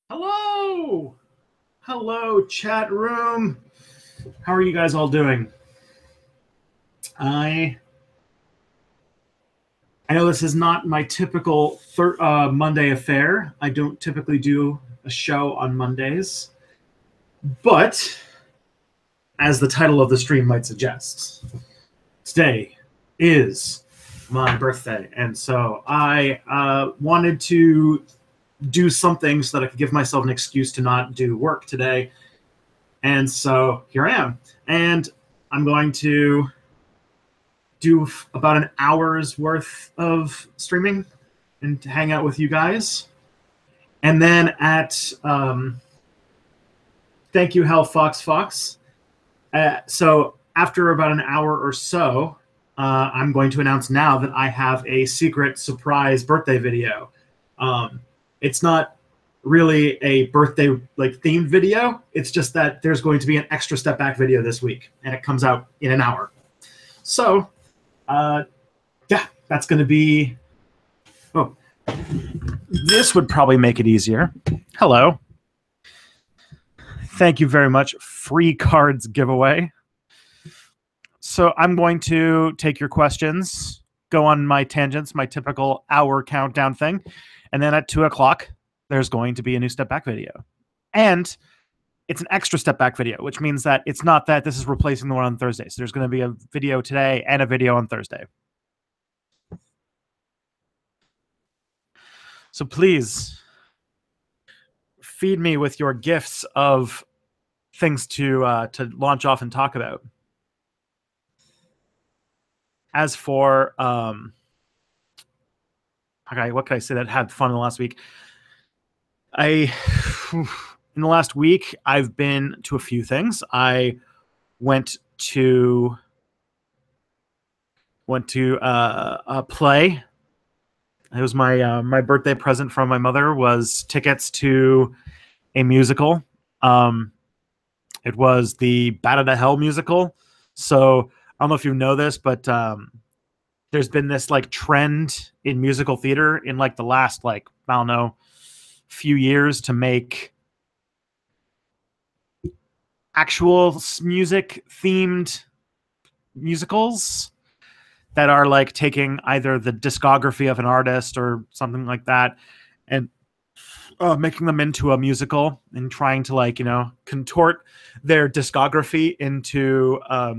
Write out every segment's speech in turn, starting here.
Hello! Hello, chat room. How are you guys all doing? I know this is not my typical Monday affair. I don't typically do a show on Mondays, but as the title of the stream might suggest, today is my birthday, and so I wanted to do something so that I could give myself an excuse to not do work today. And so here I am. And I'm going to do about an hour's worth of streaming and hang out with you guys. And then thank you, Hell Fox Fox. So after about an hour or so, I'm going to announce now that I have a secret surprise birthday video. It's not really a birthday themed video. It's just that there's going to be an extra step back video this week, and it comes out in an hour. So, yeah, that's going to be. Oh, this would probably make it easier. Hello. Thank you very much. Free cards giveaway. So I'm going to take your questions, go on my tangents, my typical hour countdown thing. And then at 2 o'clock, there's going to be a new step back video. And it's an extra step back video, which means that it's not that this is replacing the one on Thursday. So there's going to be a video today and a video on Thursday. So please feed me with your gifts of things to launch off and talk about. As for okay, what can I say that had fun in the last week? In the last week, I've been to a few things. I went to a play. It was my birthday present from my mother was tickets to a musical. It was the Bat Out of Hell musical. So I don't know if you know this, but there's been this trend in musical theater in the last I don't know few years to make actual music themed musicals that are taking either the discography of an artist or something like that and making them into a musical and trying to contort their discography into a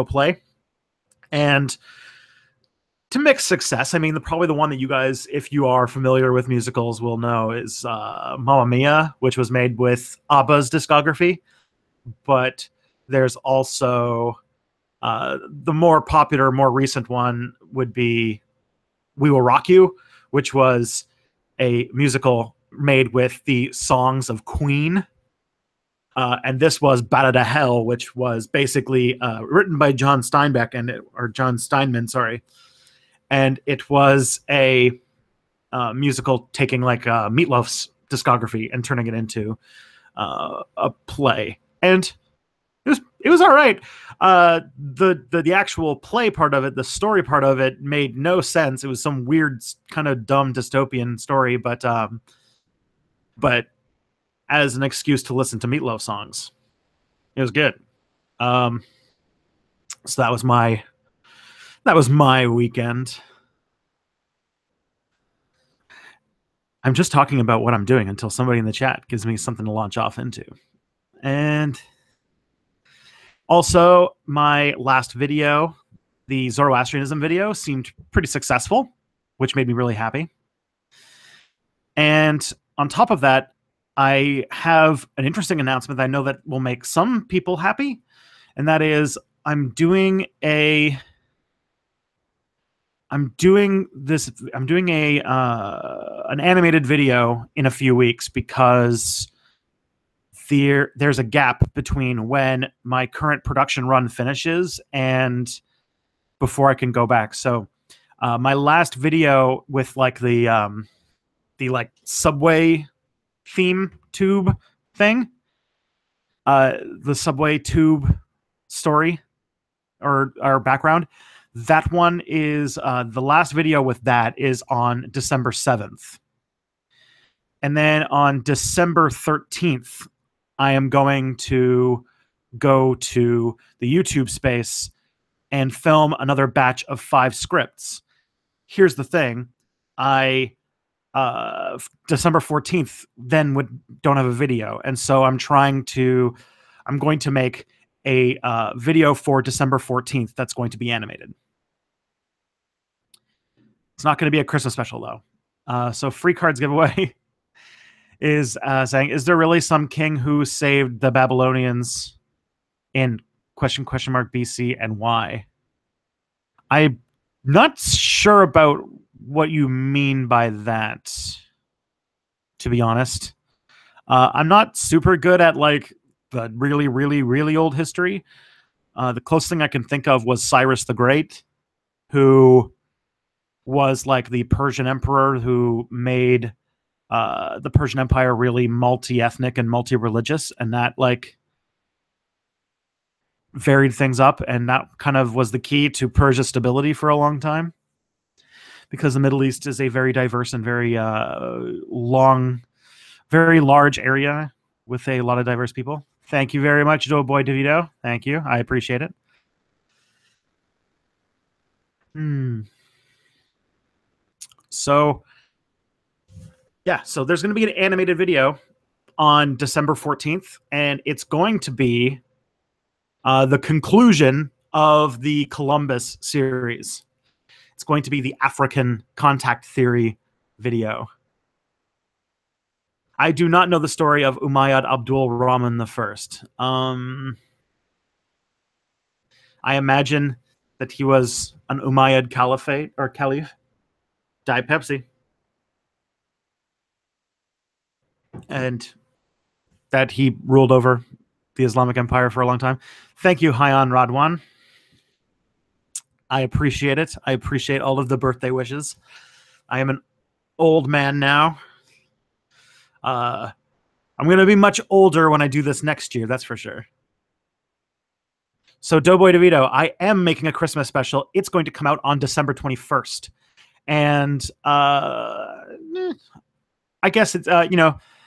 play. And to mixed success. I mean, probably the one that you guys, if you are familiar with musicals, will know is Mamma Mia, which was made with ABBA's discography. But there's also the more popular, more recent one would be We Will Rock You, which was a musical made with the songs of Queen. And this was Bat Out of Hell, which was basically written by John Steinman, sorry. And it was a musical taking Meatloaf's discography and turning it into a play. And it was all right. The actual play part of it, the story part of it, made no sense. It was some weird, kind of dumb dystopian story, but as an excuse to listen to Meatloaf songs, it was good. So that was my weekend. I'm just talking about what I'm doing until somebody in the chat gives me something to launch off into. And also, my last video, the Zoroastrianism video, seemed pretty successful, which made me really happy. And on top of that, I have an interesting announcement that I know that will make some people happy, and that is I'm doing an animated video in a few weeks because there's a gap between when my current production run finishes and before I can go back. So my last video with the subway theme tube thing, the subway tube story or background, that one is the last video with that is on December 7th. And then on December 13th, I am going to go to the YouTube space and film another batch of 5 scripts. Here's the thing. December 14th then don't have a video. And so I'm going to make a video for December 14th that's going to be animated. It's not going to be a Christmas special though. So free cards giveaway is saying, is there really some king who saved the Babylonians in question mark BC and why? I'm not sure about what you mean by that, to be honest. I'm not super good at like the really, really, really old history. The closest thing I can think of was Cyrus the Great, who was like the Persian emperor who made the Persian Empire really multi-ethnic and multi-religious, and that like varied things up, and that kind of was the key to Persia's stability for a long time, because the Middle East is a very diverse and very very large area with a lot of diverse people. Thank you very much, Doughboy DeVito. Thank you. I appreciate it. So, yeah, so there's going to be an animated video on December 14th, and it's going to be the conclusion of the Columbus series. It's going to be the African contact theory video. I do not know the story of Umayyad Abdul Rahman I. I imagine that he was an Umayyad caliphate or caliph. Diet Pepsi. And that he ruled over the Islamic Empire for a long time. Thank you, Hayan Radwan. I appreciate it. I appreciate all of the birthday wishes. I am an old man now. I'm going to be much older when I do this next year, that's for sure. So, Doughboy DeVito, I am making a Christmas special. It's going to come out on December 21st. And I guess it's,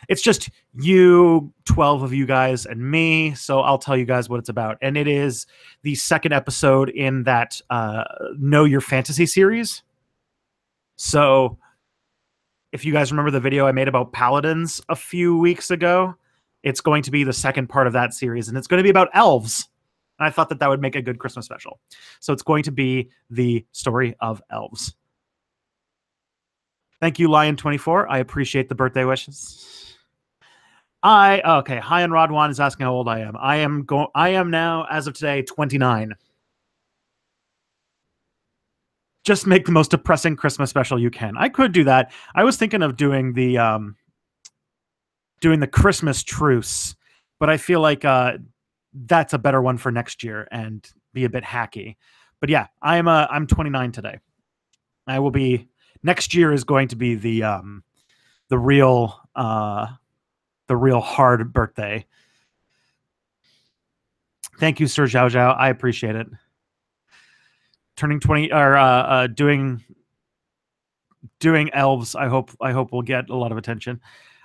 it's just you, 12 of you guys, and me. So I'll tell you guys what it's about. And it is the second episode in that Know Your Fantasy series. So if you guys remember the video I made about paladins a few weeks ago, it's going to be the second part of that series. And it's going to be about elves. And I thought that that would make a good Christmas special. So it's going to be the story of elves. Thank you, Lion24. I appreciate the birthday wishes. Okay. Hayan Radwan is asking how old I am. I am now, as of today, 29. Just make the most depressing Christmas special you can. I could do that. I was thinking of doing the Christmas truce, but I feel like that's a better one for next year and be a bit hacky. But yeah, I'm 29 today. I will be. Next year is going to be the real hard birthday. Thank you, Sir Zhao Zhao. I appreciate it. Turning 20 or doing elves. I hope will get a lot of attention.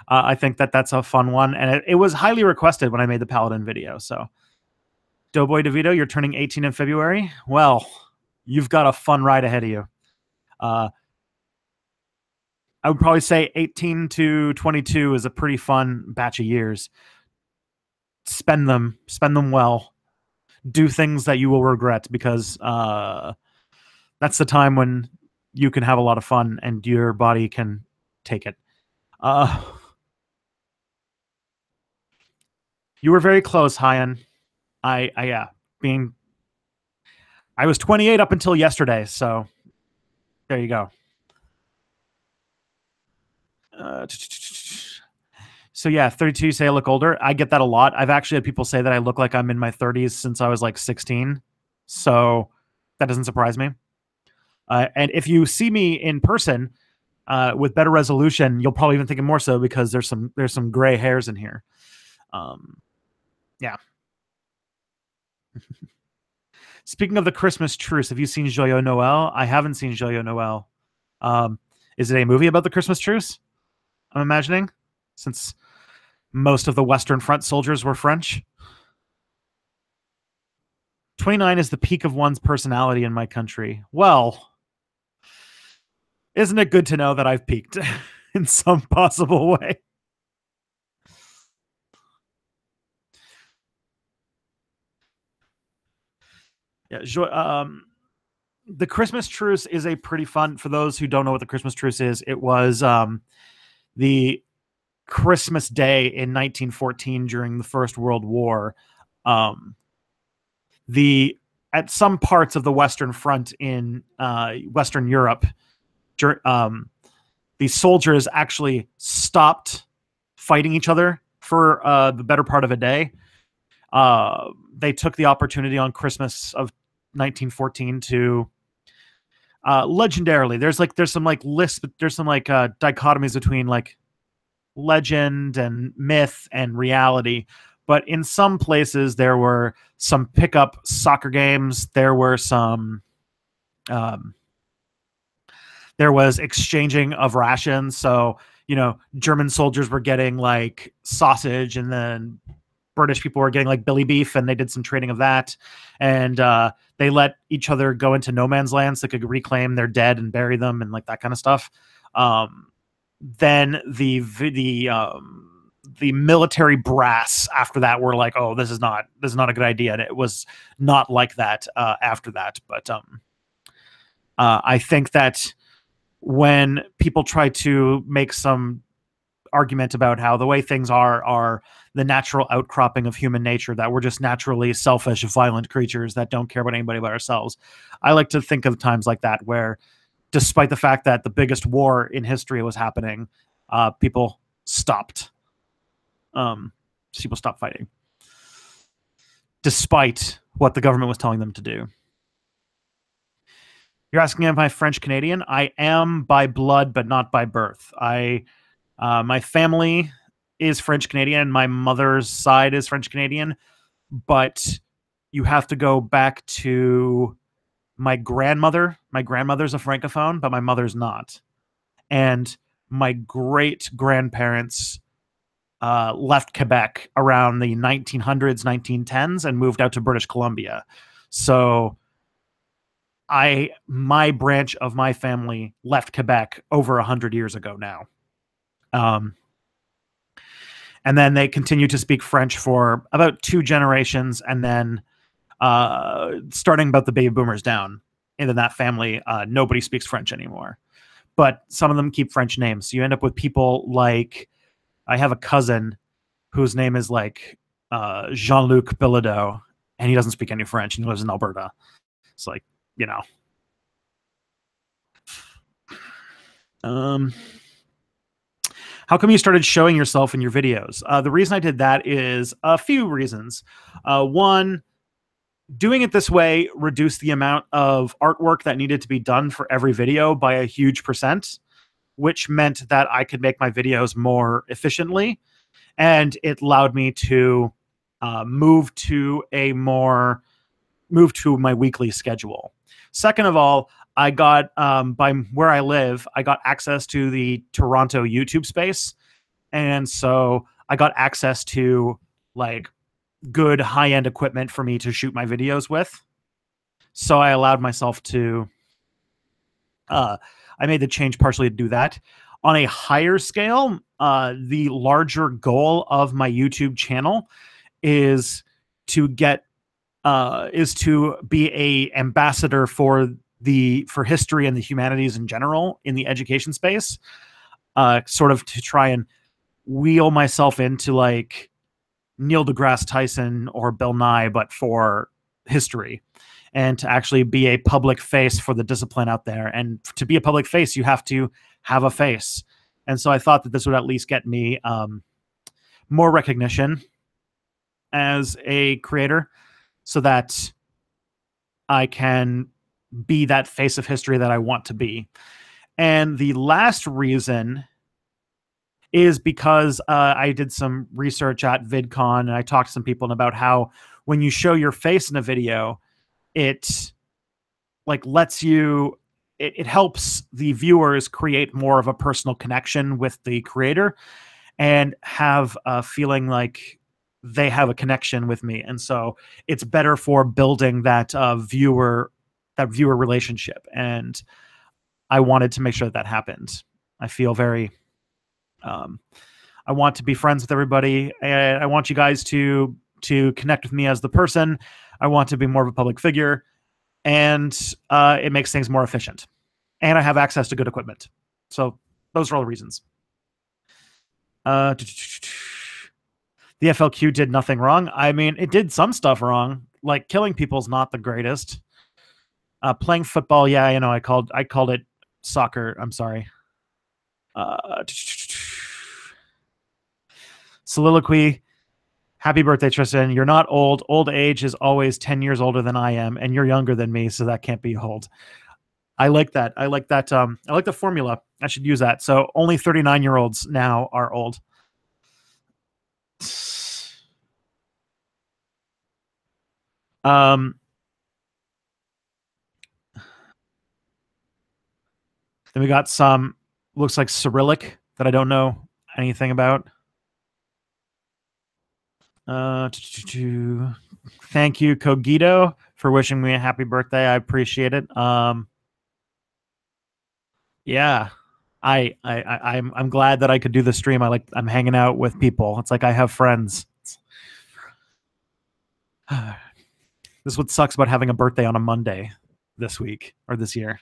I think that's a fun one, and it was highly requested when I made the Paladin video. So, Doughboy DeVito, you're turning 18 in February. Well, you've got a fun ride ahead of you. I would probably say 18 to 22 is a pretty fun batch of years. Spend them well. Do things that you will regret, because that's the time when you can have a lot of fun and your body can take it. You were very close, Hayan. I was 28 up until yesterday, so there you go. So yeah, 32, you say I look older. I get that a lot. I've actually had people say that I look like I'm in my 30s since I was like 16. So that doesn't surprise me. And if you see me in person with better resolution, you'll probably even think it more so, because there's some gray hairs in here. Yeah. Speaking of the Christmas truce, have you seen Joyeux Noel? I haven't seen Joyeux Noel. Is it a movie about the Christmas truce? I'm imagining. since most of the Western Front soldiers were French. 29 is the peak of one's personality in my country. Well, isn't it good to know that I've peaked in some possible way? Yeah, the Christmas truce is a pretty fun. For those who don't know what the Christmas truce is, it was the Christmas Day in 1914 during the First World War. The At some parts of the Western Front in Western Europe, the soldiers actually stopped fighting each other for the better part of a day. They took the opportunity on Christmas of 1914 to legendarily. There's some like lists, but there's some like dichotomies between like legend and myth and reality. But in some places, there were some pickup soccer games. There were some. There was exchanging of rations. So, German soldiers were getting like sausage, and then British people were getting like Billy beef, and they did some trading of that. And they let each other go into no man's land so they could reclaim their dead and bury them and like that kind of stuff. Then the military brass after that were like, oh, this is not a good idea. And it was not like that after that. But I think that when people try to make some argument about how the way things are the natural outcropping of human nature, that we're just naturally selfish, violent creatures that don't care about anybody but ourselves. I like to think of times like that where, despite the fact that the biggest war in history was happening, people stopped. People stopped fighting, despite what the government was telling them to do. You're asking if I'm French Canadian. I am by blood, but not by birth. My family is French Canadian. My mother's side is French Canadian, but you have to go back to my grandmother. My grandmother's a francophone, but my mother's not. And my great grandparents left Quebec around the 1900s, 1910s, and moved out to British Columbia. So my branch of my family left Quebec over 100 years ago now. And then they continued to speak French for about 2 generations, and then starting about the baby boomers down into that family, nobody speaks French anymore. But some of them keep French names. So you end up with people like, I have a cousin whose name is like Jean-Luc Bilodeau, and he doesn't speak any French, and he lives in Alberta. It's like, how come you started showing yourself in your videos? The reason I did that is a few reasons. One, doing it this way reduced the amount of artwork that needed to be done for every video by a huge percent, which meant that I could make my videos more efficiently, and it allowed me to move to my weekly schedule. Second of all, I got, by where I live, I got access to the Toronto YouTube space. And so I got access to like good high-end equipment for me to shoot my videos with. So I allowed myself to, I made the change partially to do that. On a higher scale, the larger goal of my YouTube channel is to be a ambassador for history and the humanities in general in the education space, sort of to try and wheel myself into like Neil deGrasse Tyson or Bill Nye, but for history, and to actually be a public face for the discipline out there. And to be a public face, you have to have a face. And so I thought that this would at least get me more recognition as a creator, so that I can be that face of history that I want to be. And the last reason is because I did some research at VidCon, and I talked to some people about how when you show your face in a video, it like it helps the viewers create more of a personal connection with the creator. and have a feeling like they have a connection with me, and so it's better for building that viewer relationship. And I wanted to make sure that that happened. I feel very um, I want to be friends with everybody, and I want you guys to connect with me as the person. I want to be more of a public figure, and it makes things more efficient. And I have access to good equipment. So those are all the reasons. Uh, the FLQ did nothing wrong. I mean, it did some stuff wrong. Like killing people's not the greatest. Playing football, yeah, I called it soccer. I'm sorry. Uh, soliloquy. Happy birthday, Tristan. You're not old. Old age is always 10 years older than I am, and you're younger than me, so that can't be old. I like that. I like that. I like the formula. I should use that. So only 39-year-olds now are old. Um, then we got some, looks like Cyrillic that I don't know anything about. Thank you, Cogito, for wishing me a happy birthday. I appreciate it. Yeah, I'm glad that I could do the stream. I'm hanging out with people. It's like I have friends. This is what sucks about having a birthday on a Monday this week or this year.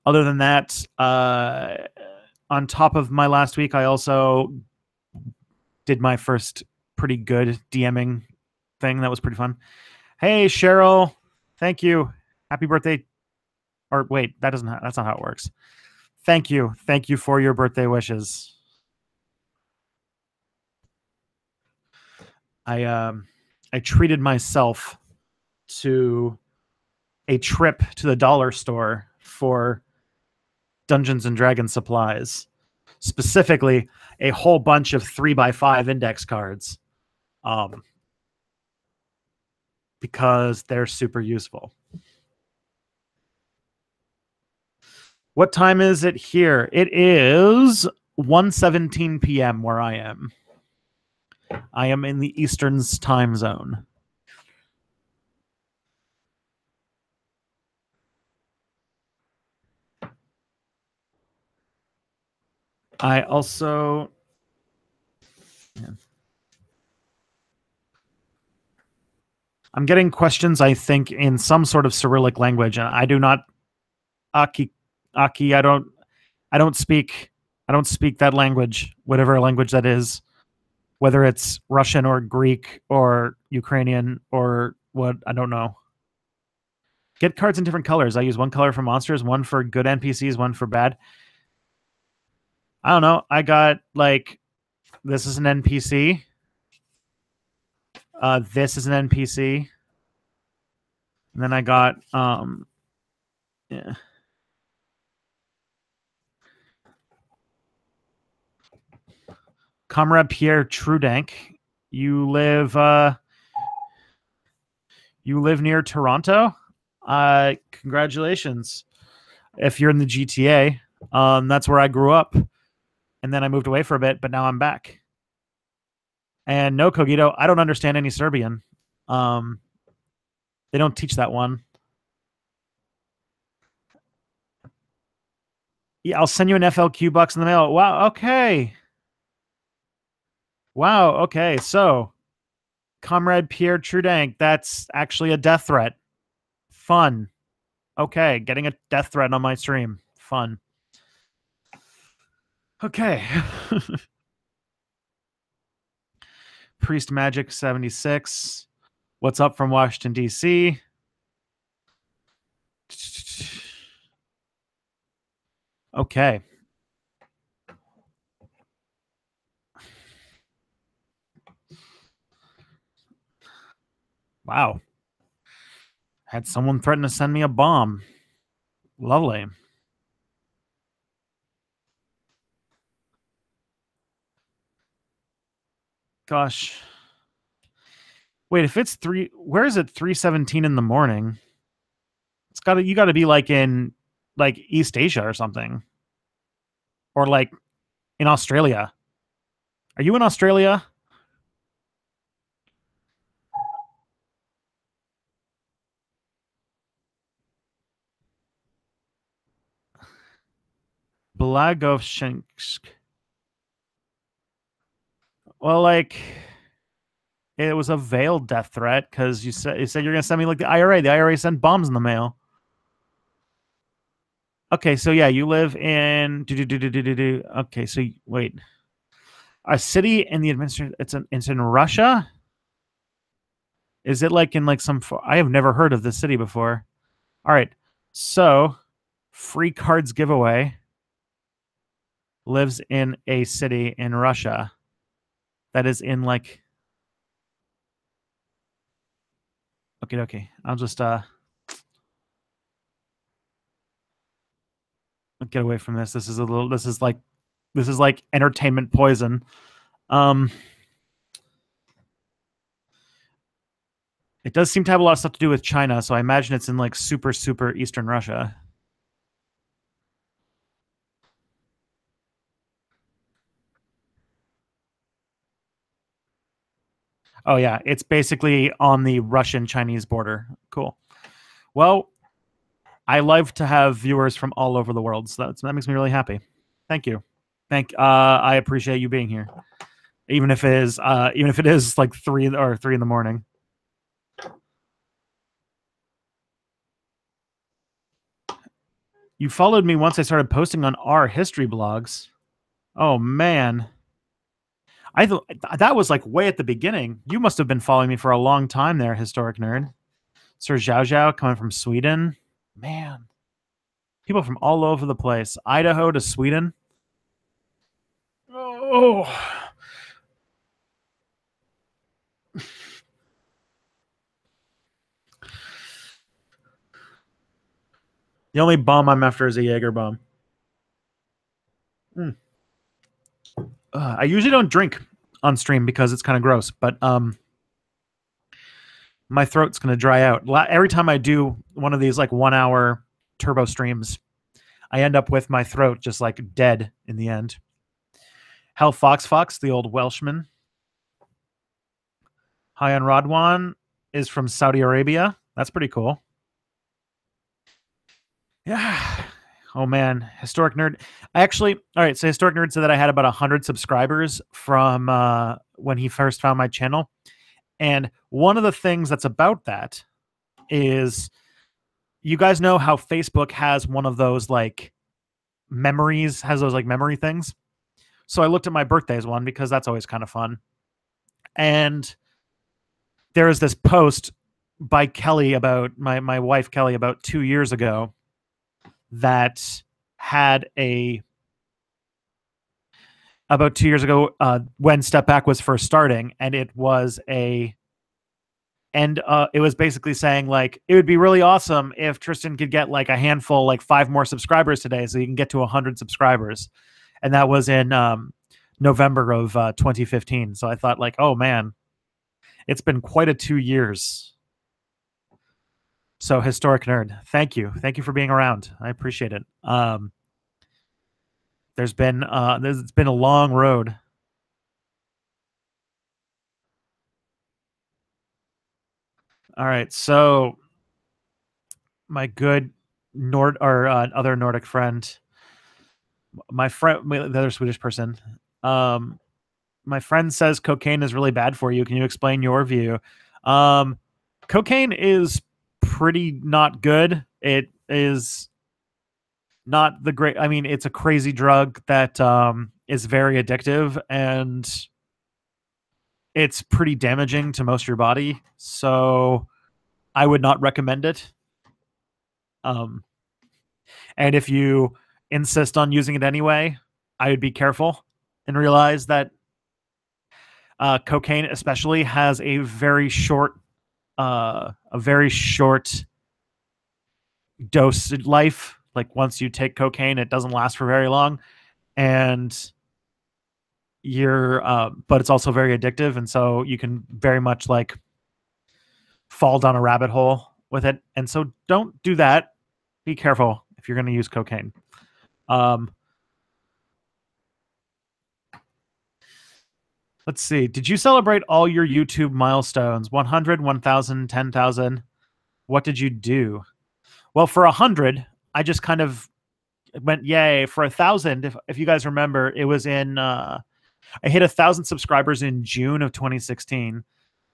Other than that, on top of my last week, I also did my first pretty good DMing thing. That was pretty fun. Hey, Cheryl, thank you. Happy birthday. Or wait, that's not how it works. Thank you. Thank you for your birthday wishes. I treated myself to a trip to the dollar store for Dungeons and Dragons supplies, specifically a whole bunch of 3x5 index cards, because they're super useful. What time is it here? It is 1:17 p.m. where I am. I am in the Eastern time zone. I also... I'm getting questions, I think, in some sort of Cyrillic language, and I do not... Aki, I don't speak that language, whatever language that is, whether it's Russian or Greek or Ukrainian or what, I don't know. Get cards in different colors. I use one color for monsters, one for good NPCs, one for bad. I don't know. I got like, this is an NPC. This is an NPC. And then I got yeah. Comrade Pierre Trudank. You live near Toronto? Congratulations. If you're in the GTA, that's where I grew up. And then I moved away for a bit, but now I'm back. And no, Cogito, I don't understand any Serbian. They don't teach that one. Yeah, I'll send you an FLQ bucks in the mail. Wow, okay. Wow, okay. So, Comrade Pierre Trudank, that's actually a death threat. Fun. Okay, getting a death threat on my stream. Fun. Okay. Priest Magic 76. What's up from Washington, D.C.? Okay. Wow. Had someone threaten to send me a bomb. Lovely. Gosh. Wait, if it's where is it 3:17 in the morning? You gotta be like in like East Asia or something. or like in Australia. Are you in Australia? Blagovshensk. Well, like it was a veiled death threat because you said you're gonna send me like the IRA. The IRA sent bombs in the mail. Okay, so yeah, you live in. Okay, so wait, a city in the administration. It's in Russia. Is it like in like some? I have never heard of this city before. All right, so free cards giveaway lives in a city in Russia that is in like. Okay. I'll just get away from this. This is a little. This is like entertainment poison. Um, it does seem to have a lot of stuff to do with China, so I imagine it's in like super eastern Russia. Oh yeah, it's basically on the Russian-Chinese border. Cool. Well, I love to have viewers from all over the world, so that makes me really happy. Thank you. I appreciate you being here, even if it is like 3 in the morning. You followed me once I started posting on our history blogs. Oh man, I thought that was like way at the beginning. You must have been following me for a long time there, historic nerd. Sir Zhao Zhao coming from Sweden. Man, people from all over the place. Idaho to Sweden. Oh, the only bomb I'm after is a Jaeger bomb. Mm. I usually don't drink on stream because it's kind of gross, but my throat's gonna dry out every time I do one of these like 1 hour turbo streams. I end up with my throat just like dead in the end. Hell Fox, the old Welshman. Hayan Radwan is from Saudi Arabia. That's pretty cool. Yeah. Oh man, historic nerd. All right. So historic nerd said that I had about 100 subscribers from when he first found my channel, and one of the things that's about that is, you guys know how Facebook has one of those like memories, has those like memory things. So I looked at my birthdays one because that's always kind of fun, and there is this post by Kelly about my wife Kelly about 2 years ago that had a about 2 years ago when Step Back was first starting, and it was it was basically saying like it would be really awesome if Tristan could get like a handful, like 5 more subscribers today, so you can get to 100 subscribers, and that was in November of 2015. So I thought like, oh man, it's been quite a 2 years. So historic nerd, thank you for being around. I appreciate it. There's been it's been a long road. All right, so my good other Nordic friend, the other Swedish person, my friend says cocaine is really bad for you. Can you explain your view? Cocaine is pretty not good. It is not the great. I mean, it's a crazy drug that is very addictive, and it's pretty damaging to most of your body. So I would not recommend it. Um, and if you insist on using it anyway, I would be careful and realize that cocaine, especially, has a very short dose life. Like once you take cocaine, it doesn't last for very long, and but it's also very addictive, and so you can very much like fall down a rabbit hole with it. And so don't do that. Be careful if you're going to use cocaine. Let's see. Did you celebrate all your YouTube milestones? 100, 1,000, 10,000? What did you do? Well, for 100, I just kind of went yay. For 1,000, if you guys remember, it was in I hit 1,000 subscribers in June of 2016,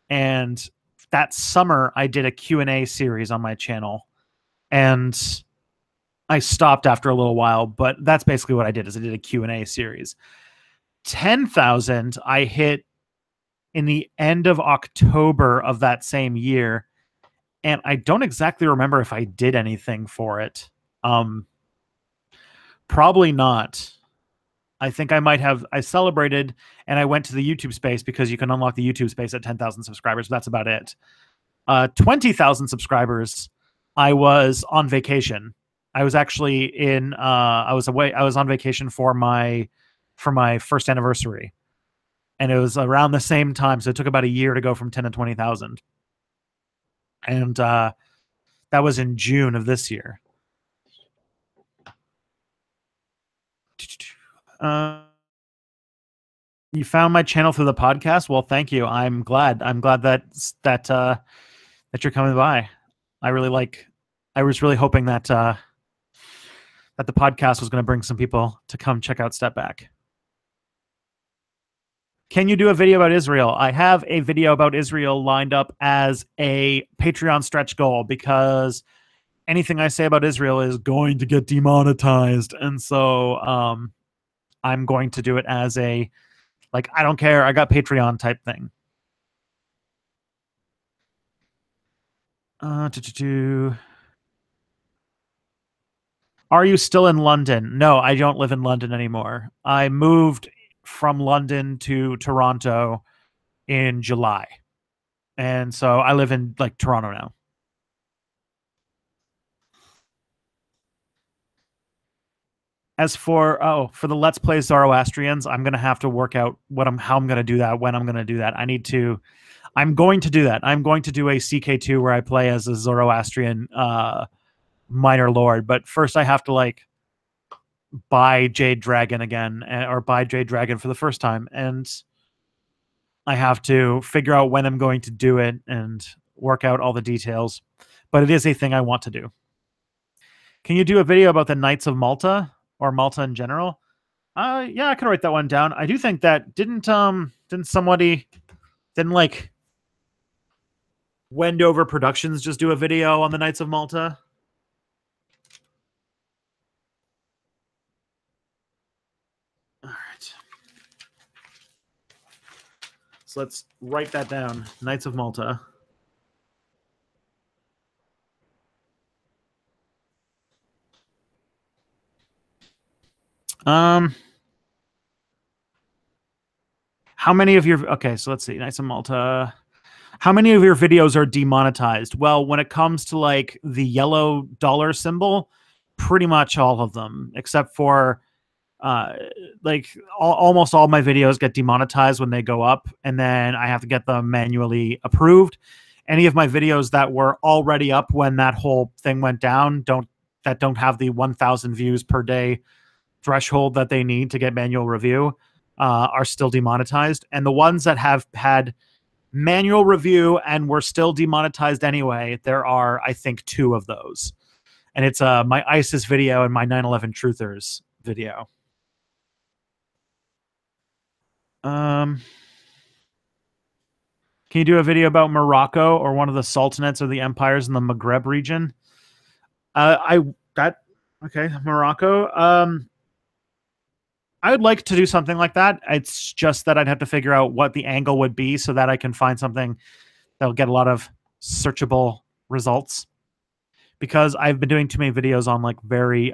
and that summer I did a Q&A series on my channel, and I stopped after a little while, but that's basically what I did. Is I did a Q&A series. 10,000 I hit in the end of October of that same year, and I don't exactly remember if I did anything for it. Probably not. I think I might have. I celebrated and I went to the YouTube space because you can unlock the YouTube space at 10,000 subscribers. That's about it. 20,000 subscribers, I was on vacation. I was actually in. I was away. I was on vacation for my first anniversary, and it was around the same time. So it took about a year to go from 10 to 20,000, and that was in June of this year. You found my channel through the podcast. Well, thank you. I'm glad. I'm glad that you're coming by. I was really hoping that that the podcast was going to bring some people to come check out Step Back. Can you do a video about Israel? I have a video about Israel lined up as a Patreon stretch goal because anything I say about Israel is going to get demonetized, and so I'm going to do it as a I don't care, I got Patreon type thing. Are you still in London? No, I don't live in London anymore. I moved from London to Toronto in July. And so I live in Toronto now. As for the Let's Play Zoroastrians, I'm gonna have to work out how I'm gonna do that, when I'm gonna do that. I'm going to do that. I'm going to do a CK2 where I play as a Zoroastrian minor lord, but first I have to buy Jade Dragon again, or buy Jade Dragon for the first time, and I have to figure out when I'm going to do it and work out all the details. But it is a thing I want to do. Can you do a video about the Knights of Malta or Malta in general? Yeah, I can write that one down. I do think that didn't Wendover Productions just do a video on the Knights of Malta? All right. So let's write that down. Knights of Malta. How many of your... Okay, so let's see. Knights of Malta. How many of your videos are demonetized? Well, when it comes to the yellow dollar symbol, pretty much all of them, except for almost all my videos get demonetized when they go up, and then I have to get them manually approved. Any of my videos that were already up when that whole thing went down don't have the 1,000 views per day threshold that they need to get manual review are still demonetized. And the ones that have had manual review and were still demonetized anyway, there are, I think, 2 of those. And it's my ISIS video and my 9/11 Truthers video. Can you do a video about Morocco or one of the sultanates or the empires in the Maghreb region? Okay, Morocco. I would like to do something like that. It's just that I'd have to figure out what the angle would be so that I can find something that'll get a lot of searchable results. Because I've been doing too many videos on very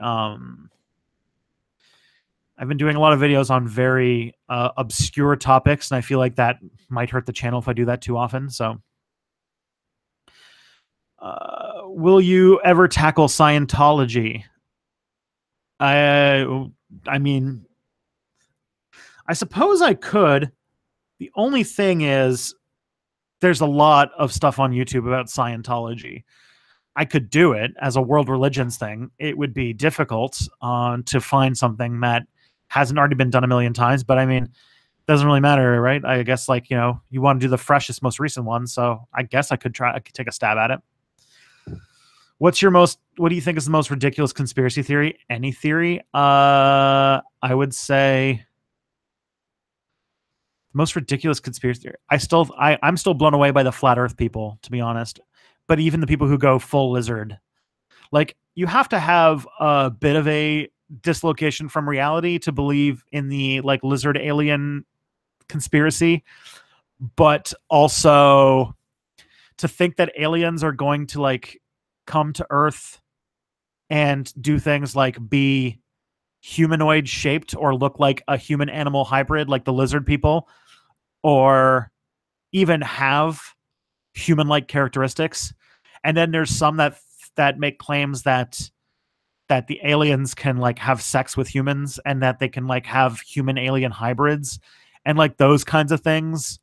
I've been doing a lot of videos on very obscure topics, and I feel like that might hurt the channel if I do that too often. So, will you ever tackle Scientology? I mean, I suppose I could. The only thing is, there's a lot of stuff on YouTube about Scientology. I could do it as a world religions thing. It would be difficult to find something that hasn't already been done a million times. But I mean, Doesn't really matter, right? I guess like, you want to do the freshest, most recent one. So I guess I could take a stab at it. What do you think is the most ridiculous conspiracy theory? Any theory? I would say the most ridiculous conspiracy theory. I'm still blown away by the flat earth people, to be honest. But even the people who go full lizard, like you have to have a bit of a dislocation from reality to believe in the like lizard alien conspiracy, but also to think that aliens are going to like come to Earth and do things like be humanoid shaped or look like a human animal hybrid like the lizard people, or even have human like characteristics. And then there's some that make claims that the aliens can like have sex with humans and that they can like have human alien hybrids, and like those kinds of things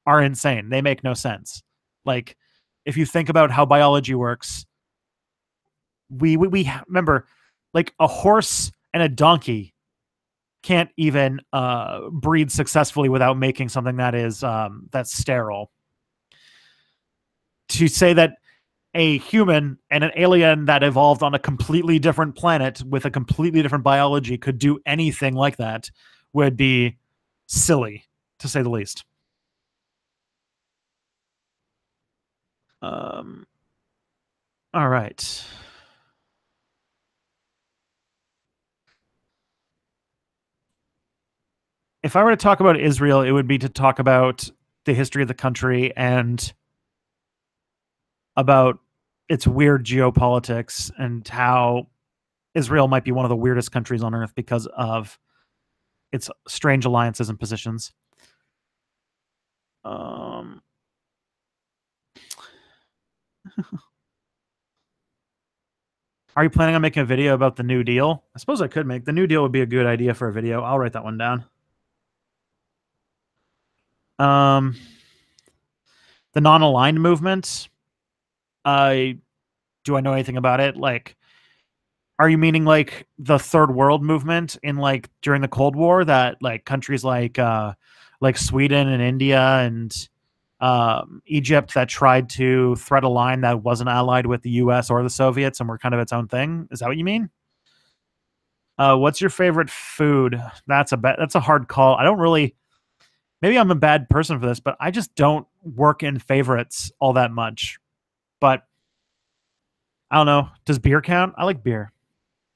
are insane. They make no sense. Like if you think about how biology works, we remember like a horse and a donkey can't even breed successfully without making something that is that's sterile. To say that a human and an alien that evolved on a completely different planet with a completely different biology could do anything like that would be silly, to say the least. Um, all right. If I were to talk about Israel, it would be to talk about the history of the country and about its weird geopolitics and how Israel might be one of the weirdest countries on earth because of its strange alliances and positions. Um, are you planning on making a video about the New Deal? I suppose I could make the New Deal would be a good idea for a video. I'll write that one down. Um, the non-aligned movement. I Do I know anything about it? Like, are you meaning like the third world movement in like during the Cold War that like countries like Sweden and India and Egypt that tried to thread a line that wasn't allied with the U.S. or the Soviets and were kind of its own thing? Is that what you mean? What's your favorite food? That's a hard call. I don't really. Maybe I'm a bad person for this, but I just don't work in favorites all that much. But I don't know. Does beer count? I like beer.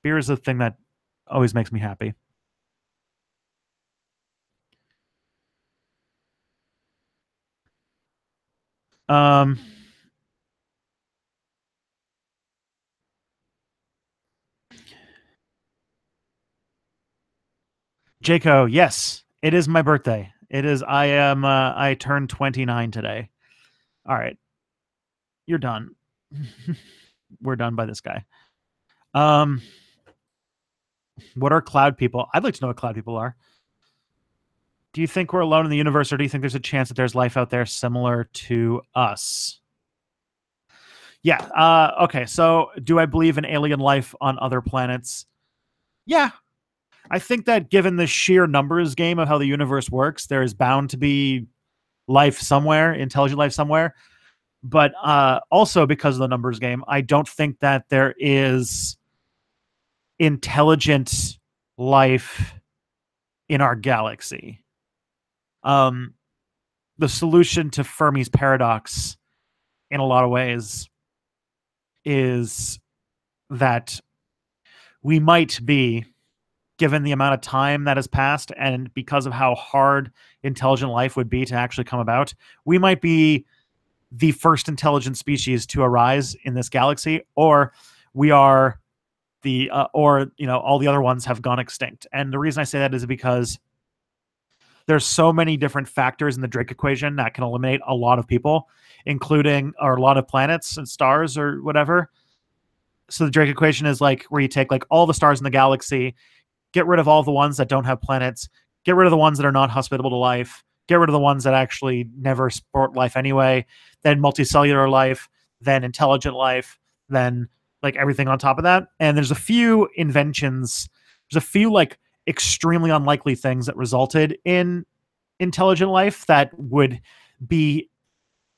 Beer is the thing that always makes me happy. Um, Jaco, yes, it is my birthday. It is. I turned 29 today. All right, you're done. We're done by this guy. Um, what are cloud people? I'd like to know what cloud people are. Do you think we're alone in the universe, or do you think there's a chance that there's life out there similar to us? Yeah. Okay. So, do I believe in alien life on other planets? Yeah. I think that given the sheer numbers game of how the universe works, there is bound to be life somewhere, intelligent life somewhere. But also because of the numbers game, I don't think that there is intelligent life in our galaxy. Um, the solution to Fermi's paradox, in a lot of ways, is that we might be, given the amount of time that has passed and because of how hard intelligent life would be to actually come about, we might be the first intelligent species to arise in this galaxy, or we are or all the other ones have gone extinct. And the reason I say that is because there's so many different factors in the Drake equation that can eliminate a lot of people, including or a lot of planets and stars or whatever. So the Drake equation is like where you take like all the stars in the galaxy, get rid of all the ones that don't have planets, get rid of the ones that are not hospitable to life, get rid of the ones that actually never support life anyway, then multicellular life, then intelligent life, then like everything on top of that. And there's a few inventions, there's a few like extremely unlikely things that resulted in intelligent life that would be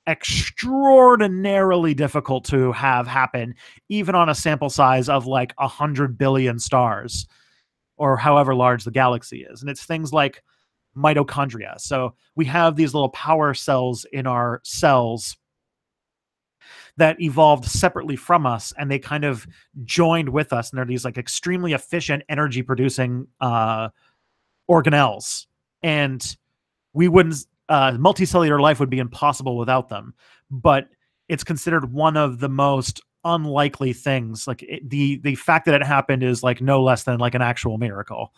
extraordinarily difficult to have happen, even on a sample size of like 100 billion stars or however large the galaxy is. And it's things like mitochondria. So we have these little power cells in our cells that evolved separately from us, and they kind of joined with us, and they're these like extremely efficient energy producing organelles. And we wouldn't multicellular life would be impossible without them. But it's considered one of the most unlikely things. Like the fact that it happened is like no less than like an actual miracle.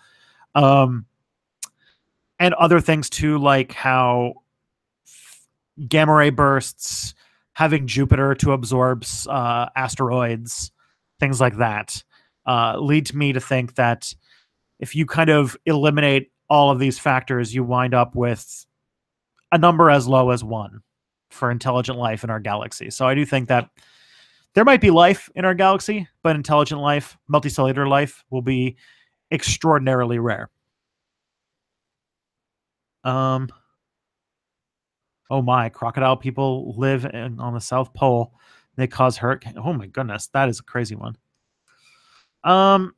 um and other things too, like how gamma ray bursts, having Jupiter to absorb asteroids, things like that, lead me to think that if you kind of eliminate all of these factors, you wind up with a number as low as one for intelligent life in our galaxy. So I do think that there might be life in our galaxy, but intelligent life, multicellular life, will be extraordinarily rare. Um, oh my, crocodile people live on the South Pole. They cause hurricane. Oh my goodness, that is a crazy one. Um,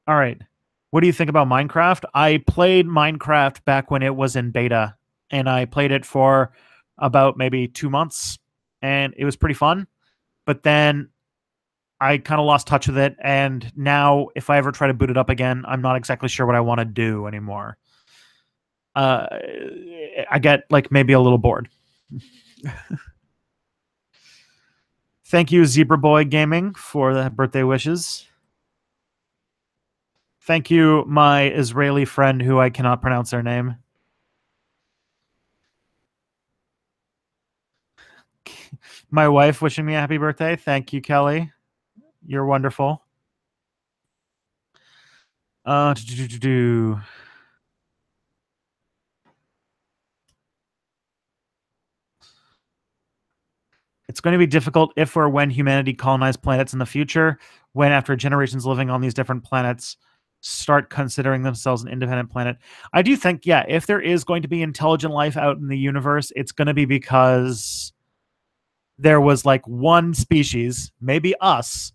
all right. What do you think about Minecraft? I played Minecraft back when it was in beta, and I played it for about maybe 2 months, and it was pretty fun. But then I kind of lost touch with it, and now if I ever try to boot it up again, I'm not exactly sure what I want to do anymore. I get like maybe a little bored. Thank you, Zebra Boy Gaming, for the birthday wishes. Thank you, my Israeli friend who I cannot pronounce their name. My wife wishing me a happy birthday. Thank you, Kelly. You're wonderful. It's going to be difficult if or when humanity colonized planets in the future, when after generations living on these different planets start considering themselves an independent planet. I do think, yeah, if there is going to be intelligent life out in the universe, it's going to be because there was like one species, maybe us,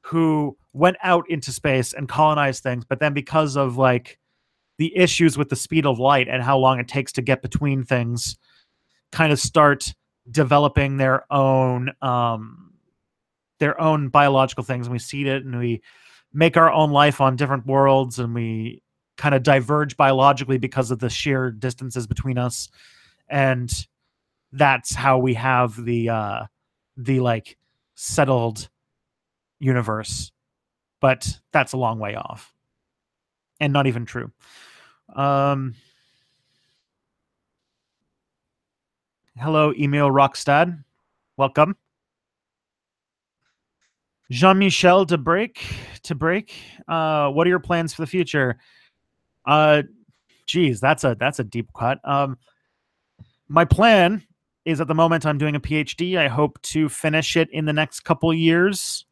who went out into space and colonized things, but then because of like the issues with the speed of light and how long it takes to get between things, kind of start developing their own biological things, and we seed it and we make our own life on different worlds, and we kind of diverge biologically because of the sheer distances between us. And that's how we have the like settled universe. But that's a long way off and not even true. Hello, Emil Rockstad. Welcome. Jean-Michel to break. What are your plans for the future? Geez, that's a deep cut. My plan is at the moment I'm doing a PhD. I hope to finish it in the next couple years.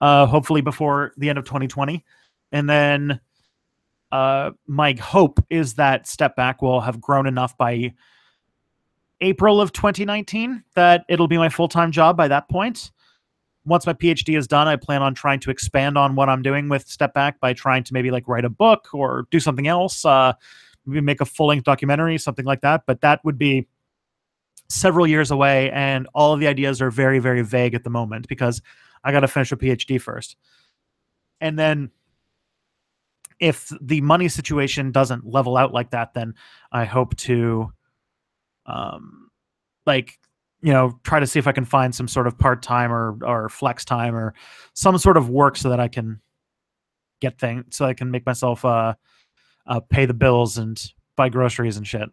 Hopefully before the end of 2020. And then my hope is that Step Back will have grown enough by April of 2019 that it'll be my full-time job by that point. Once my PhD is done, I plan on trying to expand on what I'm doing with Step Back by trying to maybe like write a book or do something else, maybe make a full-length documentary, something like that. But that would be several years away, and all of the ideas are very, very vague at the moment because I got to finish a PhD first. And then if the money situation doesn't level out like that, then I hope to like, you know, try to see if I can find some sort of part-time or flex time or some sort of work so that I can get things, so I can make myself pay the bills and buy groceries and shit.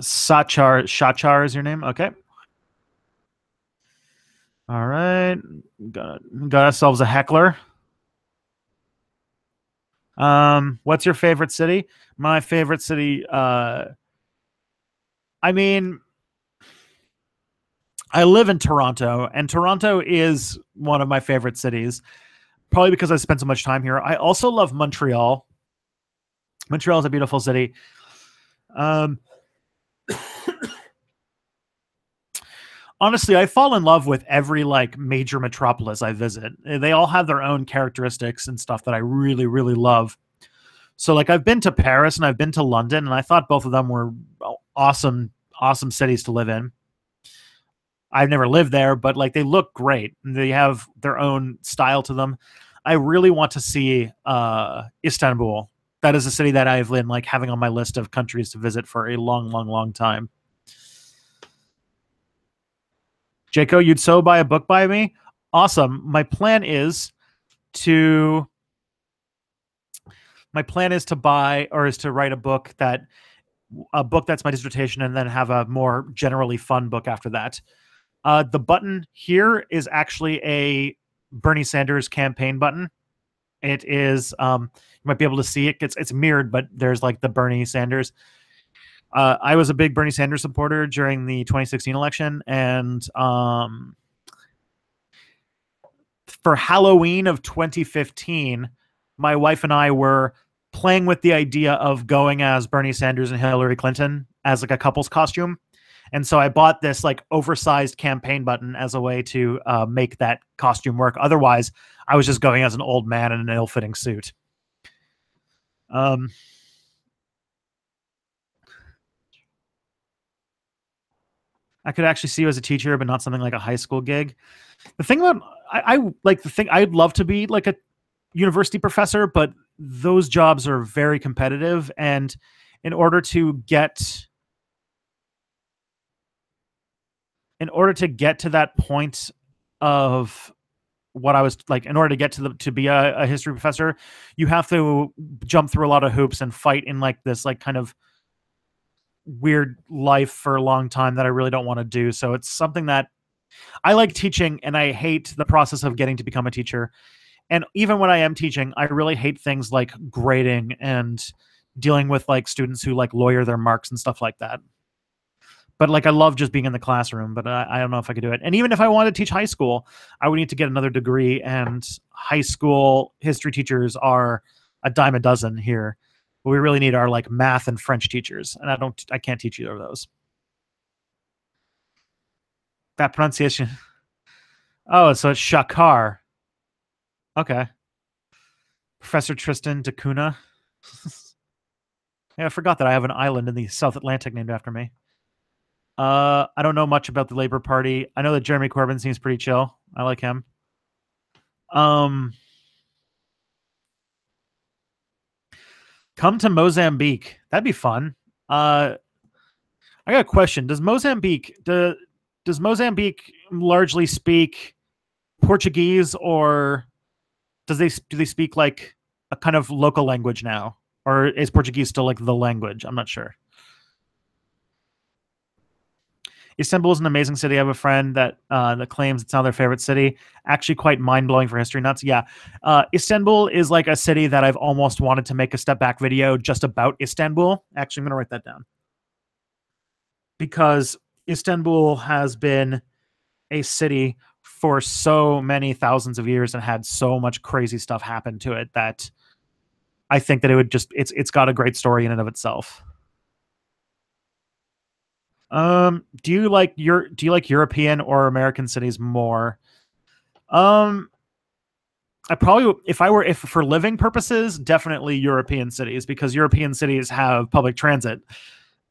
Shachar is your name? Okay. All right. Got ourselves a heckler. What's your favorite city? My favorite city, I mean, I live in Toronto, and Toronto is one of my favorite cities. probably because I spent so much time here. I also love Montreal. Montreal is a beautiful city. Um, Honestly, I fall in love with every like major metropolis I visit. They all have their own characteristics and stuff that I really, really love. So like I've been to Paris and I've been to London, and I thought both of them were awesome, awesome cities to live in. I've never lived there, but like they look great. They have their own style to them. I really want to see Istanbul. That is a city that I've been like having on my list of countries to visit for a long, long, long time. Jaco, you'd so buy a book by me? Awesome. To my plan is to buy or is to write a book that's my dissertation and then have a more generally fun book after that. The button here is actually a Bernie Sanders campaign button. It is you might be able to see it. It's mirrored, but there's like the Bernie Sanders. I was a big Bernie Sanders supporter during the 2016 election, and for Halloween of 2015, my wife and I were playing with the idea of going as Bernie Sanders and Hillary Clinton as like a couple's costume. And so I bought this like oversized campaign button as a way to make that costume work. Otherwise, I was just going as an old man in an ill-fitting suit. Um, I could actually see you as a teacher, but not something like a high school gig. The thing about I like the thing I'd love to be like a university professor, but those jobs are very competitive, and in order to get in order to get to that point of what I was like, in order to get to be a history professor, you have to jump through a lot of hoops and fight in like this like kind of weird life for a long time that I really don't want to do. So it's something that I like teaching, and I hate the process of getting to become a teacher. And even when I am teaching, I really hate things like grading and dealing with like students who like lawyer their marks and stuff like that. But like I love just being in the classroom, but I don't know if I could do it. And even if I wanted to teach high school, I would need to get another degree, and high school history teachers are a dime a dozen here. What we really need are like math and French teachers, and I can't teach either of those. That pronunciation. Oh, so it's Shakar. Okay. Professor Tristan da Cunha. Yeah, I forgot that I have an island in the South Atlantic named after me. I don't know much about the Labour Party. I know that Jeremy Corbyn seems pretty chill. I like him. Um, come to Mozambique. That'd be fun. Uh, I got a question. Does Mozambique largely speak Portuguese, or do they speak like a kind of local language now, or is Portuguese still like the language? I'm not sure. Istanbul is an amazing city. I have a friend that claims it's now their favorite city. Actually, quite mind blowing for history nuts. Yeah, Istanbul is like a city that I've almost wanted to make a step back video just about Istanbul. Actually, I'm gonna write that down because Istanbul has been a city for so many thousands of years and had so much crazy stuff happen to it that I think that it would just it's got a great story in and of itself. Do you like European or American cities more? Um, I probably if for living purposes, definitely European cities, because European cities have public transit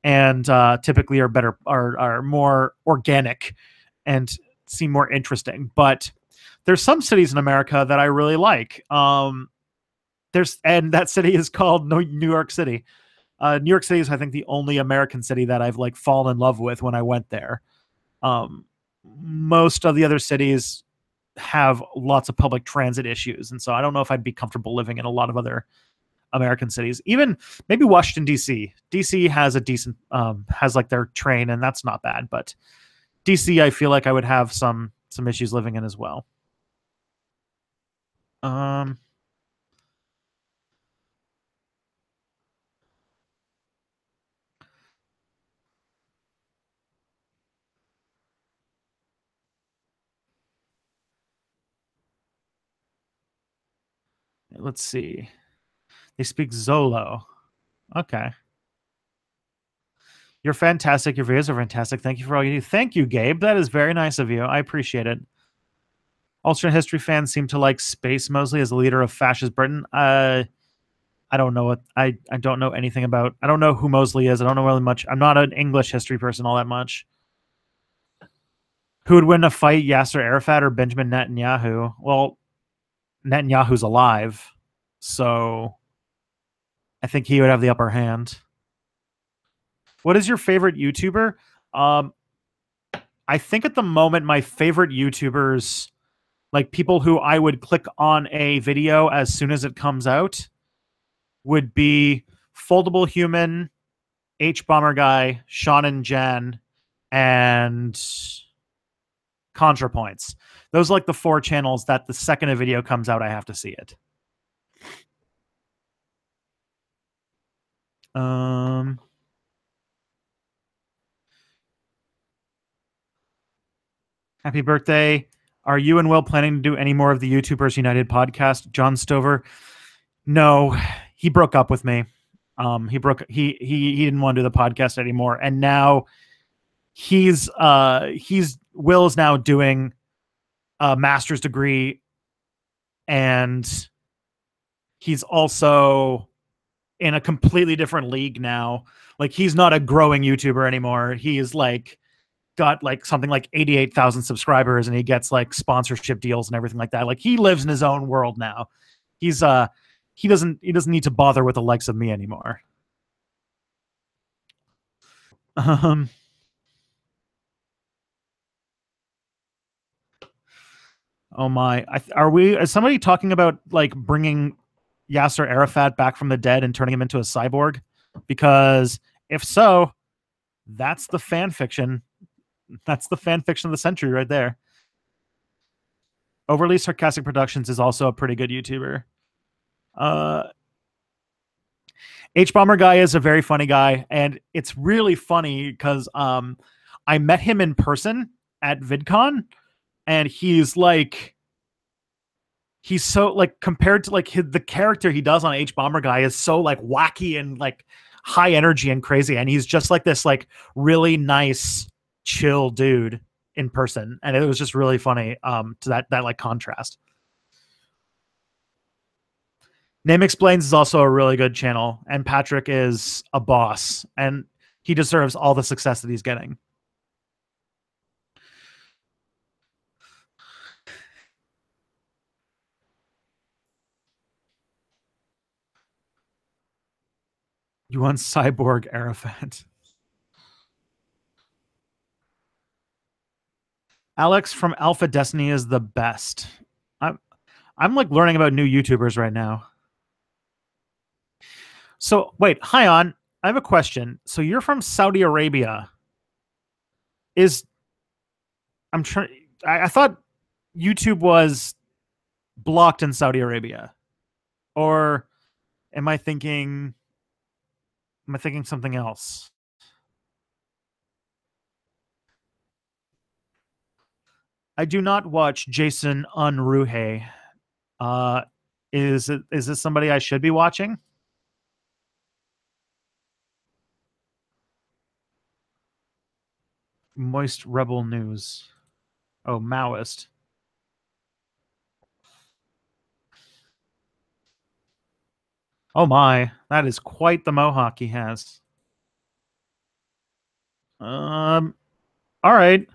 and typically are better are more organic and seem more interesting. But there's some cities in America that I really like. And that city is called New York City. New York City is, I think, the only American city that I've like fallen in love with when I went there. Um, Most of the other cities have lots of public transit issues, and so I don't know if I'd be comfortable living in a lot of other American cities. Even maybe Washington D.C. D.C. has a decent has like their train, and that's not bad. But D.C. I feel like I would have some issues living in as well. Um, let's see. They speak Zolo. Okay. You're fantastic. Your videos are fantastic. Thank you for all you do. Thank you, Gabe. That is very nice of you. I appreciate it. Alternate history fans seem to like Space Mosley as the leader of fascist Britain. I don't know what I don't know anything about. I don't know who Mosley is. I don't know really much. I'm not an English history person all that much. Who would win a fight, Yasser Arafat or Benjamin Netanyahu? Well, Netanyahu's alive, so I think he would have the upper hand. What is your favorite YouTuber? I think at the moment my favorite YouTubers, like people who I would click on a video as soon as it comes out, would be Foldable Human, H Bomber Guy, Sean and Jen, and ContraPoints. Those are like the 4 channels that the second a video comes out, I have to see it. Happy birthday. Are you and Will planning to do any more of the YouTubers United podcast? John Stover. No, he broke up with me. He didn't want to do the podcast anymore. And now Will's now doing a master's degree, and he's also in a completely different league now. Like, he's not a growing YouTuber anymore. He is like got like something like 88,000 subscribers, and he gets like sponsorship deals and everything like that. Like, he lives in his own world now. He's he doesn't need to bother with the likes of me anymore. Oh my! Is somebody talking about like bringing Yasser Arafat back from the dead and turning him into a cyborg? Because if so, that's the fan fiction. That's the fan fiction of the century right there. Overly Sarcastic Productions is also a pretty good YouTuber. H Bomber Guy is a very funny guy, and it's really funny because I met him in person at VidCon, and he's so like, compared to like the character he does on H Bomber Guy is so like wacky and like high energy and crazy, and he's just like this like really nice, chill dude in person, and it was just really funny to that like contrast. Name Explains is also a really good channel, and Patrick is a boss, and he deserves all the success that he's getting. You want Cyborg Arafat? Alex from Alpha Destiny is the best. I'm like learning about new YouTubers right now. So wait, hi on. I have a question. So you're from Saudi Arabia. I thought YouTube was blocked in Saudi Arabia. Or am I thinking something else? I do not watch Jason Unruhe. Is this somebody I should be watching? Moist Rebel News. Oh, Maoist. Oh my, that is quite the mohawk he has. All right.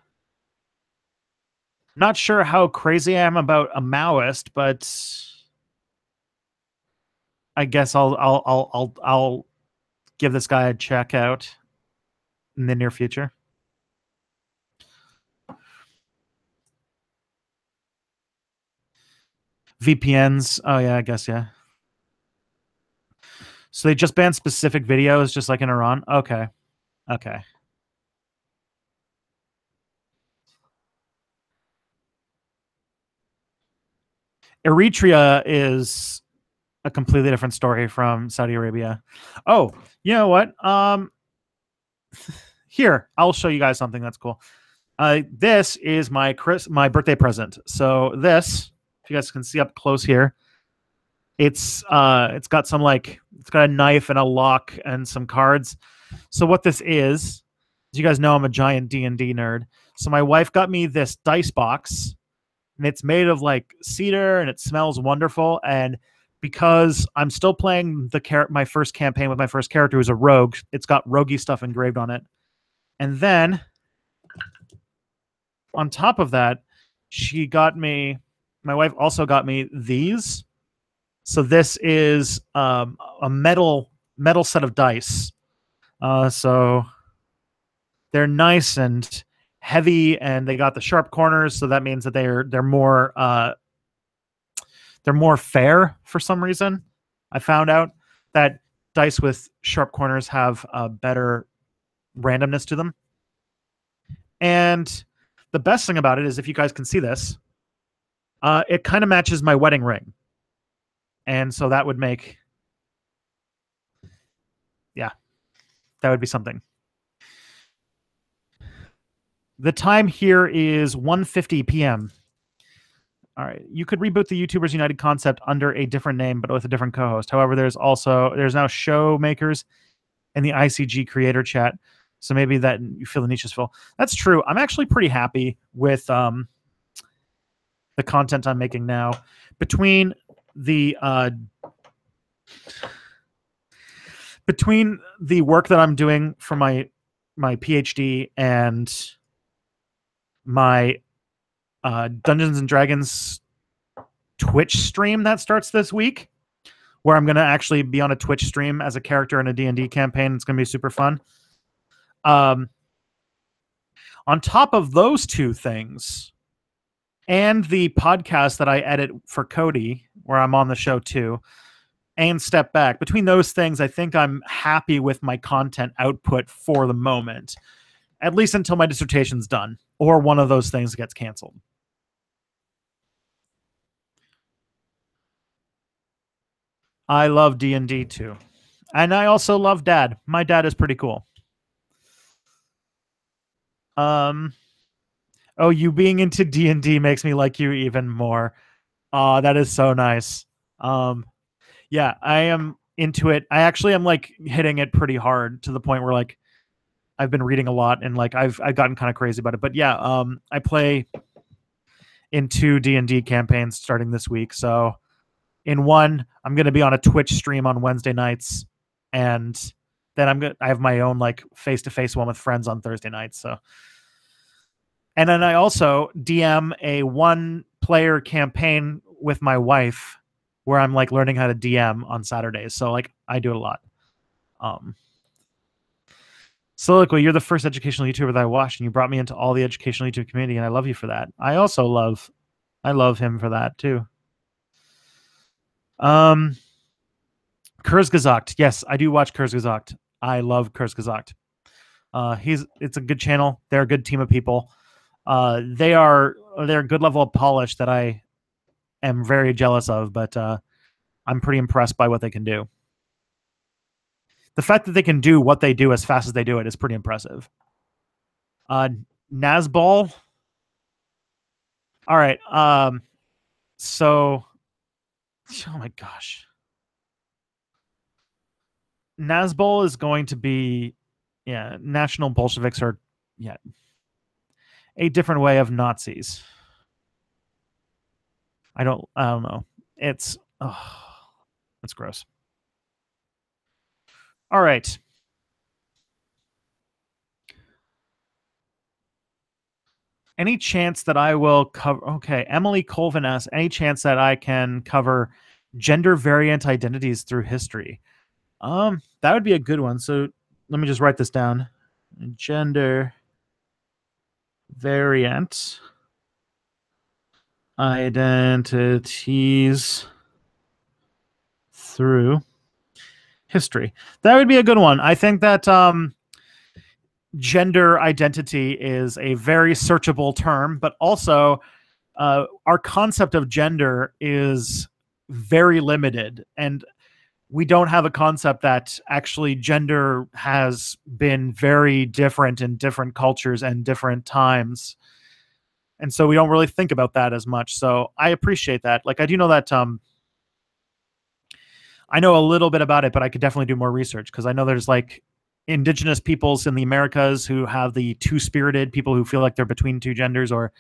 Not sure how crazy I am about a Maoist, but I guess I'll give this guy a check out in the near future. VPNs. Oh yeah, I guess yeah. So they just banned specific videos, just like in Iran. Okay. Okay. Eritrea is a completely different story from Saudi Arabia. Oh, you know what? Here, I'll show you guys something that's cool. This is my birthday present. So this, if you guys can see up close here, It's got some like it's got a knife and a lock and some cards. So what this is, as you guys know, I'm a giant D&D nerd. So my wife got me this dice box, and it's made of like cedar, and it smells wonderful. And because I'm still playing my first campaign with my first character who's a rogue, it's got roguey stuff engraved on it. And then on top of that, my wife also got me these. So this is a metal set of dice. So they're nice and heavy, and they got the sharp corners. So that means that they're more fair for some reason. I found out that dice with sharp corners have a better randomness to them. And the best thing about it is, if you guys can see this, it kind of matches my wedding ring. And so that would make, yeah, that would be something. The time here is 1:50 p.m. All right. You could reboot the YouTubers United concept under a different name, but with a different co-host. However, there's now show makers in the ICG creator chat. So maybe that you feel the niche is full. That's true. I'm actually pretty happy with the content I'm making now. Between the work that I'm doing for my PhD and my Dungeons and Dragons Twitch stream that starts this week, where I'm going to actually be on a Twitch stream as a character in a D&D campaign. It's going to be super fun. On top of those two things, and the podcast that I edit for Cody, where I'm on the show too, and Step Back, between those things, I think I'm happy with my content output for the moment, at least until my dissertation's done, or one of those things gets canceled. I love D&D too. And I also love Dad. My dad is pretty cool. Oh, you being into D&D makes me like you even more. That is so nice. Yeah, I am into it. I actually am like hitting it pretty hard to the point where like I've been reading a lot, and like I've gotten kind of crazy about it. But yeah, I play in 2 D&D campaigns starting this week. So in one, I'm going to be on a Twitch stream on Wednesday nights, and then I have my own like face-to-face one with friends on Thursday nights. So, and then I also DM a 1-player campaign with my wife, where I'm like learning how to DM on Saturdays. So like I do it a lot. Soliloquy, you're the first educational YouTuber that I watched, and you brought me into all the educational YouTube community, and I love you for that. I love him for that too. Kurzgesagt. Yes, I do watch Kurzgesagt. I love Kurzgesagt. It's a good channel. They're a good team of people. They're a good level of polish that I am very jealous of, but I'm pretty impressed by what they can do. The fact that they can do what they do as fast as they do it is pretty impressive. Nazball. All right. So, oh my gosh. Nazbol is going to be, National Bolsheviks are, a different way of Nazis. I don't know. It's gross. All right. Any chance that I will cover? Okay, Emily Colvin asks, any chance that I can cover gender variant identities through history? That would be a good one. So let me just write this down. Gender variant identities through history. That would be a good one. I think that gender identity is a very searchable term, but also our concept of gender is very limited, and we don't have a concept that actually gender has been very different in different cultures and different times. And so we don't really think about that as much. So I appreciate that. Like I do know that I know a little bit about it, but I could definitely do more research because I know there's like indigenous peoples in the Americas who have the two spirited people who feel like they're between two genders or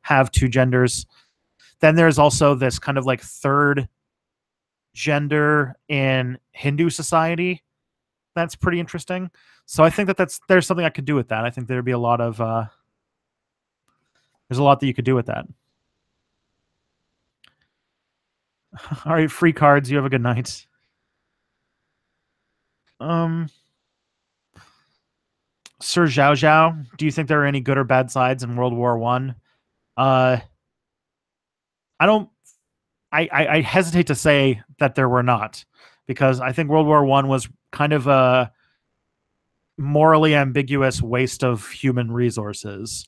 have two genders. Then there's also this kind of like third gender in Hindu society. That's pretty interesting. So I think that there's something I could do with that. I think there'd be a lot of there's a lot that you could do with that. All right, free cards. You have a good night. Um, Sir Zhao Zhao, do you think there are any good or bad sides in World War One? I don't. I hesitate to say that there were not, because I think World War One was kind of a morally ambiguous waste of human resources,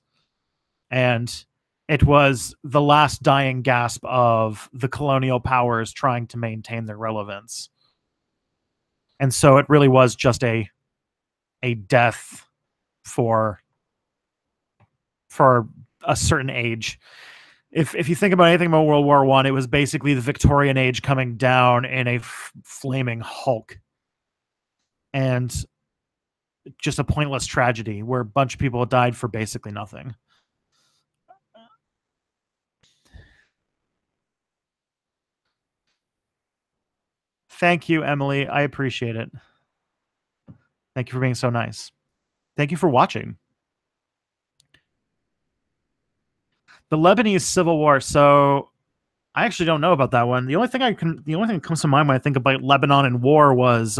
and it was the last dying gasp of the colonial powers trying to maintain their relevance, and so it really was just a death for a certain age. If you think about anything about World War One, it was basically the Victorian age coming down in a flaming Hulk, and just a pointless tragedy where a bunch of people died for basically nothing. Thank you, Emily. I appreciate it. Thank you for being so nice. Thank you for watching. The Lebanese Civil War. So I actually don't know about that one. The only thing that comes to mind when I think about Lebanon and war was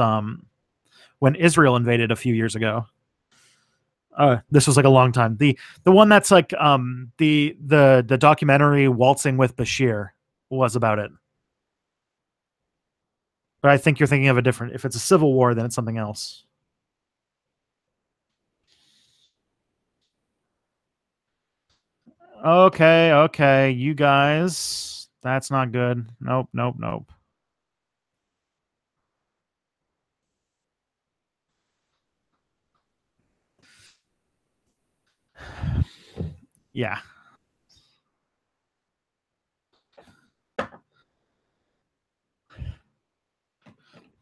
when Israel invaded a few years ago. This was like a long time. The one that's like the documentary Waltzing with Bashir was about it. But I think you're thinking of a different. If it's a civil war, then it's something else. Okay, okay, you guys. That's not good. Nope, nope, nope. Yeah.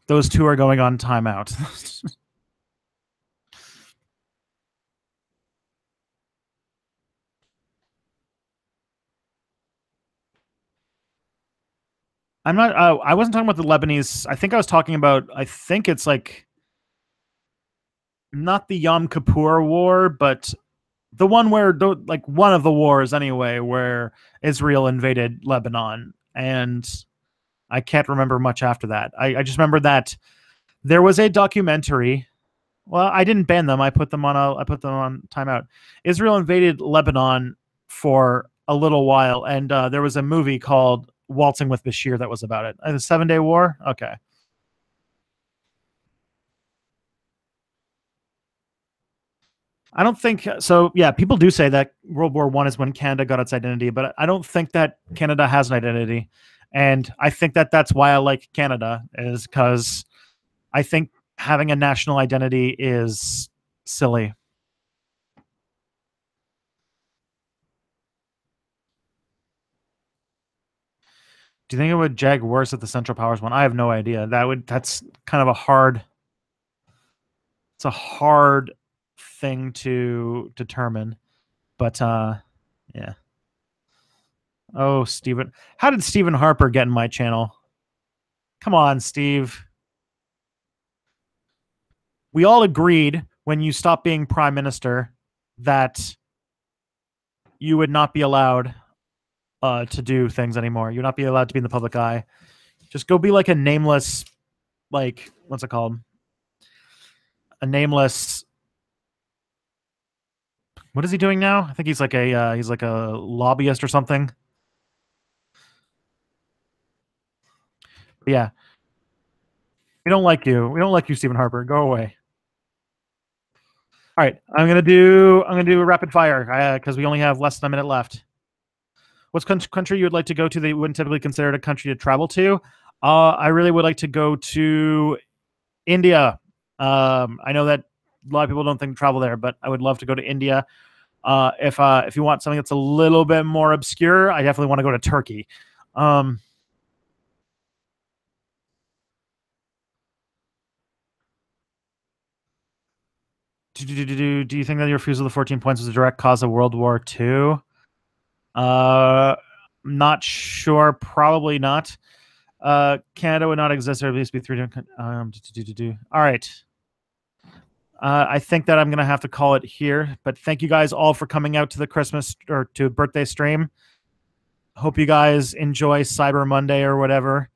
Those two are going on timeout. I'm not. I wasn't talking about the Lebanese. I think I was talking about. I think it's like not the Yom Kippur War, but the one where like one of the wars anyway, where Israel invaded Lebanon, and I can't remember much after that. I just remember that there was a documentary. Well, I didn't ban them. I put them on timeout. Israel invaded Lebanon for a little while, and there was a movie called Waltzing with Bashir that was about it. The 7 Day War. Okay. I don't think so. Yeah, people do say that World War One is when Canada got its identity, but I don't think that Canada has an identity, and I think that that's why I like Canada is because I think having a national identity is silly. Do you think it would jag worse if the Central Powers won? I have no idea. That's kind of a hard. It's a hard thing to determine, but yeah. Oh, Stephen, how did Stephen Harper get in my channel? Come on, Steve. We all agreed when you stopped being prime minister that you would not be allowed to do things anymore. You'd not be allowed to be in the public eye. Just go be like a nameless, like what's it called? A nameless. What is he doing now? I think he's like a lobbyist or something. But yeah, we don't like you. We don't like you, Stephen Harper. Go away. All right, I'm gonna do a rapid fire because we only have less than a minute left. What's country you would like to go to that you wouldn't typically consider it a country to travel to? I really would like to go to India. I know that a lot of people don't think travel there, but I would love to go to India. If you want something that's a little bit more obscure, I definitely want to go to Turkey. Do you think that your refusal of the 14 points was a direct cause of World War II? Not sure. Probably not. Canada would not exist. There would at least be 3 different. All right. I think that I'm gonna have to call it here. But thank you guys all for coming out to the Christmas or to birthday stream. Hope you guys enjoy Cyber Monday or whatever.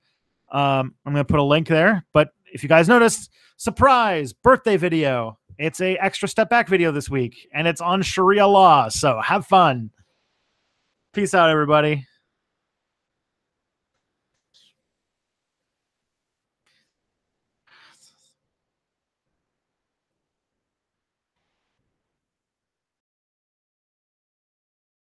I'm gonna put a link there. But if you guys noticed, surprise birthday video. It's a extra step back video this week, and it's on Sharia law. So have fun. Peace out, everybody.